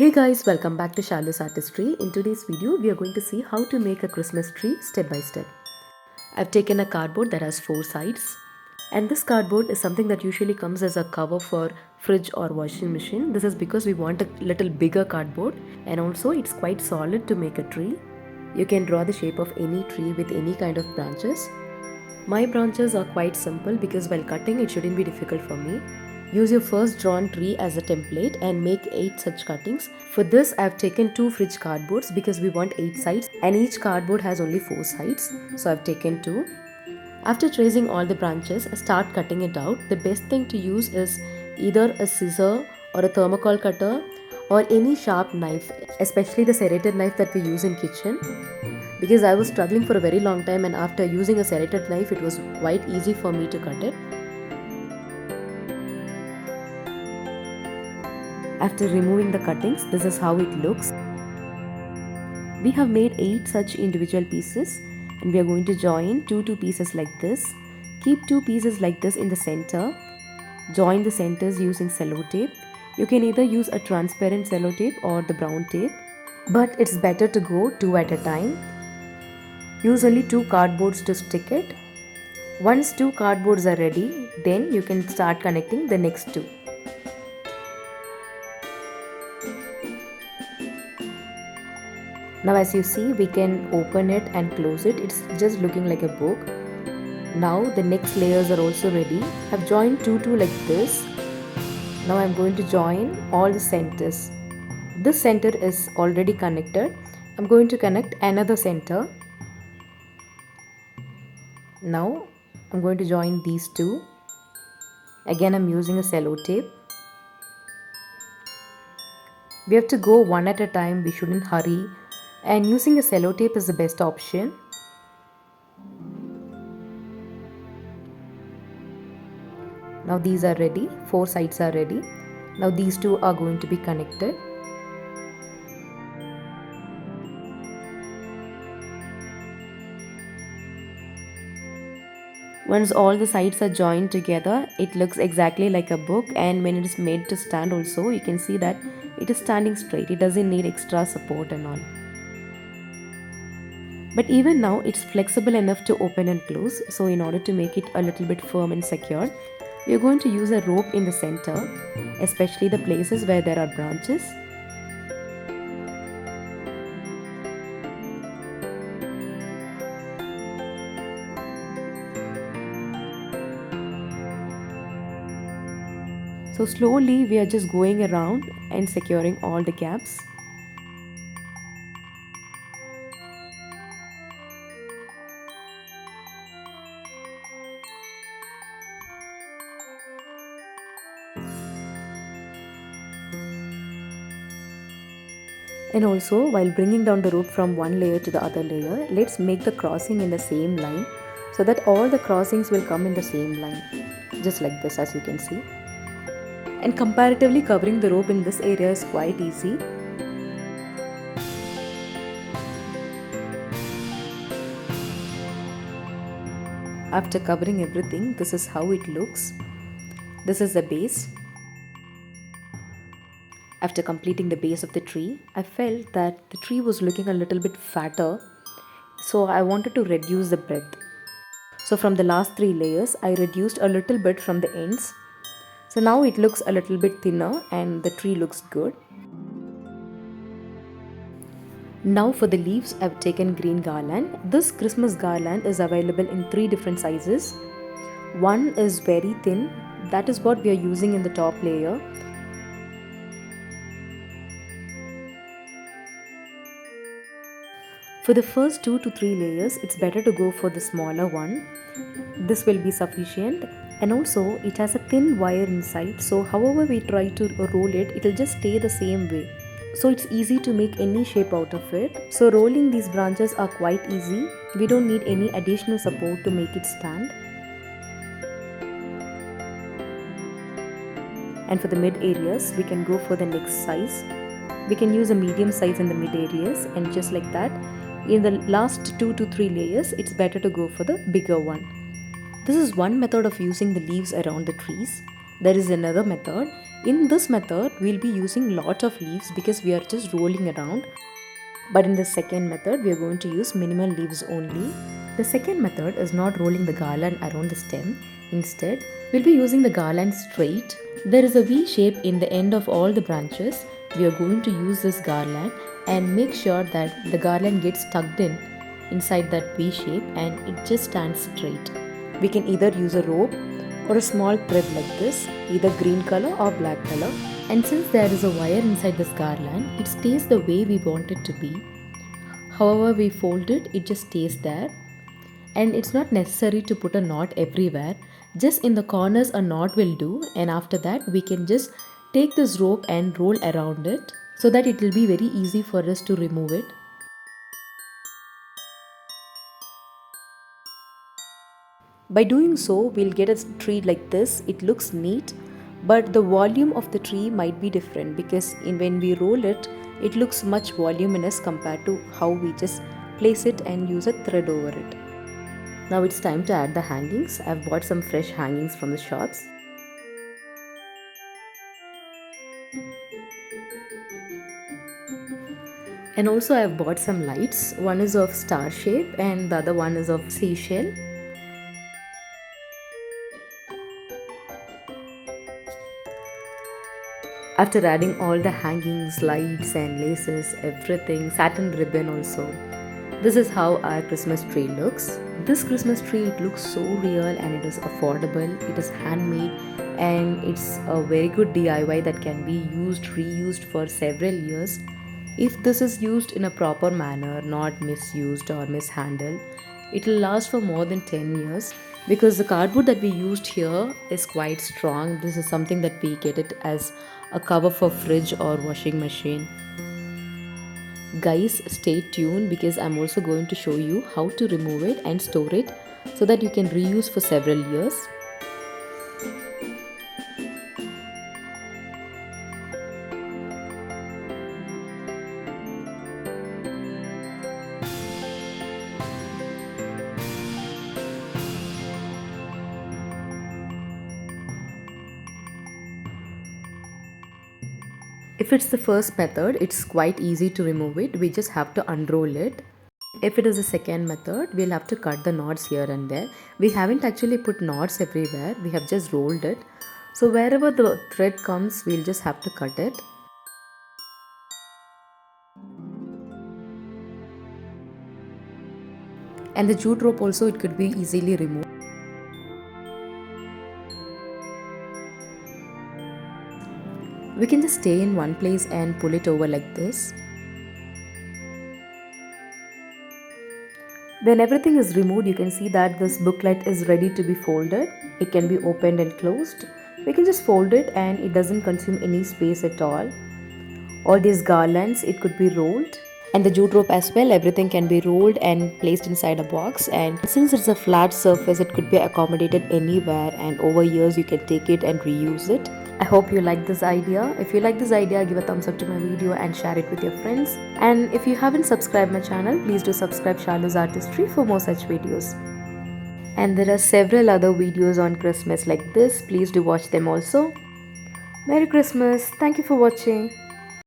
Hey guys, welcome back to Shallows Artistry. In today's video, we are going to see how to make a Christmas tree step by step. I've taken a cardboard that has 4 sides, and this cardboard is something that usually comes as a cover for fridge or washing machine. This is because we want a little bigger cardboard, and also it's quite solid to make a tree. You can draw the shape of any tree with any kind of branches. My branches are quite simple because while cutting it shouldn't be difficult for me. Use your first drawn tree as a template and make 8 such cuttings. For this I have taken 2 fridge cardboards because we want 8 sides and each cardboard has only 4 sides. So I have taken 2. After tracing all the branches, start cutting it out. The best thing to use is either a scissor or a thermocol cutter or any sharp knife, especially the serrated knife that we use in kitchen. Because I was struggling for a very long time, and after using a serrated knife it was quite easy for me to cut it. After removing the cuttings, this is how it looks. We have made 8 such individual pieces and we are going to join 2 pieces like this. Keep 2 pieces like this in the center. Join the centers using cello tape. You can either use a transparent cello tape or the brown tape, but it's better to go 2 at a time. Use only 2 cardboards to stick it. Once 2 cardboards are ready, then you can start connecting the next 2. Now as you see, we can open it and close it. It's just looking like a book. Now the next layers are also ready. I've joined 2 like this. Now I'm going to join all the centers. This center is already connected. I'm going to connect another center. Now I'm going to join these 2. Again I'm using a cello tape. We have to go one at a time. We shouldn't hurry. And using a cello tape is the best option. Now these are ready, 4 sides are ready. Now these 2 are going to be connected. Once all the sides are joined together, it looks exactly like a book, and when it is made to stand also, you can see that it is standing straight. It doesn't need extra support and all. But even now it's flexible enough to open and close. So in order to make it a little bit firm and secure, we are going to use a rope in the center, especially the places where there are branches. So slowly we are just going around and securing all the gaps. And also, while bringing down the rope from one layer to the other layer, let's make the crossing in the same line so that all the crossings will come in the same line, just like this, as you can see. And comparatively, covering the rope in this area is quite easy. After covering everything, this is how it looks. This is the base. After completing the base of the tree, I felt that the tree was looking a little bit fatter, so I wanted to reduce the breadth. So from the last 3 layers, I reduced a little bit from the ends. So now it looks a little bit thinner and the tree looks good. Now for the leaves, I've taken green garland. This Christmas garland is available in 3 different sizes. One is very thin, that is what we are using in the top layer. For the first 2 to 3 layers, it's better to go for the smaller one. This will be sufficient, and also it has a thin wire inside, so however we try to roll it, it will just stay the same way. So it's easy to make any shape out of it. So rolling these branches are quite easy. We don't need any additional support to make it stand. And for the mid areas, we can go for the next size. We can use a medium size in the mid areas, and just like that, in the last 2 to 3 layers, it's better to go for the bigger one. This is one method of using the leaves around the trees. There is another method. In this method, we'll be using lot of leaves because we are just rolling around. But in the second method, we are going to use minimal leaves only. The second method is not rolling the garland around the stem. Instead, we'll be using the garland straight. There is a V shape in the end of all the branches. We are going to use this garland and make sure that the garland gets tucked in inside that V shape and it just stands straight. We can either use a rope or a small thread like this, either green color or black color. And since there is a wire inside this garland, it stays the way we want it to be. However we fold it, it just stays there. And it's not necessary to put a knot everywhere. Just in the corners a knot will do, and after that we can just take this rope and roll around it so that it will be very easy for us to remove it. By doing so, we'll get a tree like this. It looks neat, but the volume of the tree might be different because when we roll it, it looks much voluminous compared to how we just place it and use a thread over it. Now it's time to add the hangings. I've bought some fresh hangings from the shops. And also I've bought some lights. One is of star shape and the other one is of seashell. After adding all the hangings, lights and laces, everything, satin ribbon also, this is how our Christmas tree looks. This Christmas tree, it looks so real and it is affordable, it is handmade, and it's a very good DIY that can be used, reused for several years. If this is used in a proper manner, not misused or mishandled, it will last for more than 10 years. Because the cardboard that we used here is quite strong. This is something that we get it as a cover for fridge or washing machine. Guys, stay tuned because I'm also going to show you how to remove it and store it so that you can reuse for several years. If it's the first method, it's quite easy to remove it. We just have to unroll it. If it is the second method, we'll have to cut the knots here and there. We haven't actually put knots everywhere. We have just rolled it. So wherever the thread comes, we'll just have to cut it. And the jute rope also, it could be easily removed. We can just stay in one place and pull it over like this. When everything is removed, you can see that this booklet is ready to be folded. It can be opened and closed. We can just fold it and it doesn't consume any space at all. All these garlands, it could be rolled. And the jute rope as well, everything can be rolled and placed inside a box. And since it's a flat surface, it could be accommodated anywhere, and over years you can take it and reuse it. I hope you like this idea. If you like this idea, give a thumbs up to my video and share it with your friends. And if you haven't subscribed my channel, please do subscribe Shalu's Artistry for more such videos. And there are several other videos on Christmas like this. Please do watch them also. Merry Christmas. Thank you for watching.